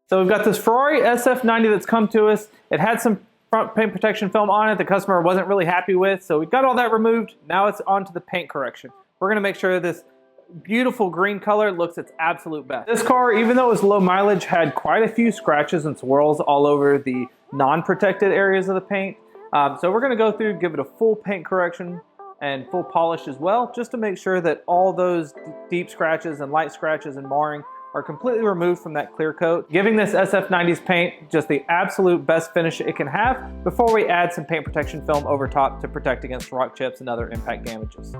So we've got this Ferrari SF90 that's come to us. It had some front paint protection film on it the customer wasn't really happy with, so we got all that removed. Now it's on to the paint correction. We're gonna make sure this beautiful green color looks its absolute best. This car, even though it was low mileage, had quite a few scratches and swirls all over the non-protected areas of the paint. So we're gonna go through, give it a full paint correction and full polish as well, just to make sure that all those deep scratches and light scratches and marring are completely removed from that clear coat, giving this SF90's paint just the absolute best finish it can have before we add some paint protection film over top to protect against rock chips and other impact damages.